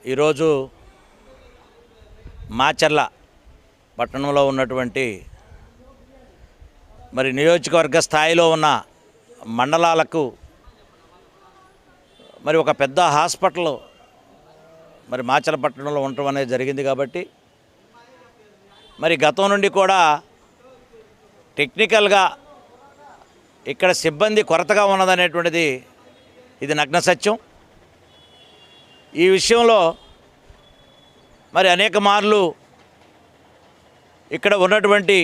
ఈరోజు మాచర్ల పట్టణంలో ఉన్నటువంటి మరి నియోజకవర్గ స్థాయిలో ఉన్న మండలాలకు మరి ఒక పెద్ద హాస్పిటల్ మరి మాచర్ల పట్టణంలో ఉండటం అనేది జరిగింది. కాబట్టి మరి గతం నుండి కూడా టెక్నికల్గా ఇక్కడ సిబ్బంది కొరతగా ఉన్నదనేటువంటిది ఇది నగ్న సత్యం. ఈ విషయంలో మరి అనేక మార్లు ఇక్కడ ఉన్నటువంటి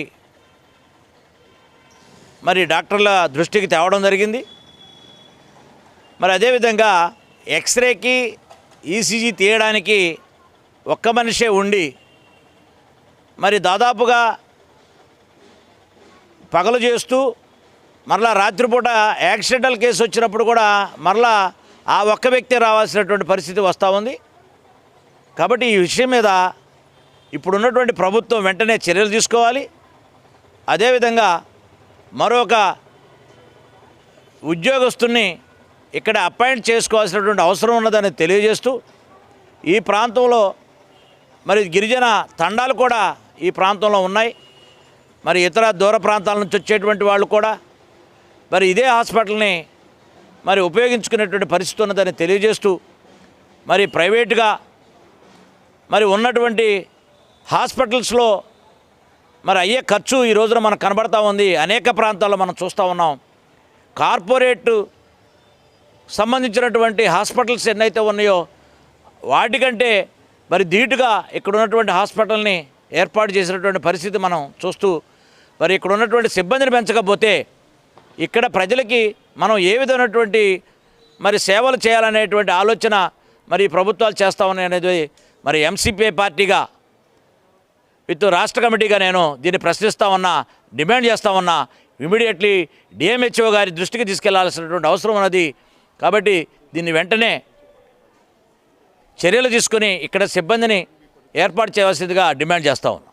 మరి డాక్టర్ల దృష్టికి తేవడం జరిగింది. మరి అదేవిధంగా ఎక్స్రేకి ఈసీజీ తీయడానికి ఒక్క మనిషే ఉండి మరి దాదాపుగా పగలు చేస్తూ మరలా రాత్రిపూట యాక్సిడెంటల్ కేసు వచ్చినప్పుడు కూడా మరలా ఆ ఒక్క వ్యక్తి రావాల్సినటువంటి పరిస్థితి వస్తూ ఉంది. కాబట్టి ఈ విషయం మీద ఇప్పుడున్నటువంటి ప్రభుత్వం వెంటనే చర్యలు తీసుకోవాలి. అదేవిధంగా మరొక ఉద్యోగస్తుని ఇక్కడ అపాయింట్ చేసుకోవాల్సినటువంటి అవసరం ఉన్నదని తెలియజేస్తూ ఈ ప్రాంతంలో మరి గిరిజన తండాలు కూడా ఈ ప్రాంతంలో ఉన్నాయి. మరి ఇతర దూర ప్రాంతాల నుంచి వచ్చేటువంటి వాళ్ళు కూడా మరి ఇదే హాస్పిటల్ని మరి ఉపయోగించుకునేటువంటి పరిస్థితి ఉన్నదని తెలియజేస్తూ మరి ప్రైవేటుగా మరి ఉన్నటువంటి హాస్పిటల్స్లో మరి అయ్యే ఖర్చు ఈ రోజున మనకు కనబడతా ఉంది. అనేక ప్రాంతాల్లో మనం చూస్తూ ఉన్నాం. కార్పొరేట్ సంబంధించినటువంటి హాస్పిటల్స్ ఎన్నైతే ఉన్నాయో వాటికంటే మరి ధీటుగా ఇక్కడ ఉన్నటువంటి హాస్పిటల్ని ఏర్పాటు చేసినటువంటి పరిస్థితి మనం చూస్తూ మరి ఇక్కడ ఉన్నటువంటి సిబ్బందిని పెంచకపోతే ఇక్కడ ప్రజలకి మనం ఏ విధమైనటువంటి మరి సేవలు చేయాలనేటువంటి ఆలోచన మరి ప్రభుత్వాలు చేస్తూ ఉన్నాయి అనేది మరి ఎంసీపీ పార్టీగా విత్ రాష్ట్ర కమిటీగా నేను దీన్ని ప్రశ్నిస్తూ ఉన్నా, డిమాండ్ చేస్తూ ఉన్నా. ఇమీడియట్లీ డిఎంహెచ్ఓ గారి దృష్టికి తీసుకెళ్లాల్సినటువంటి అవసరం ఉన్నది. కాబట్టి దీన్ని వెంటనే చర్యలు తీసుకొని ఇక్కడ సిబ్బందిని ఏర్పాటు చేయవలసిందిగా డిమాండ్ చేస్తూ ఉన్నాం.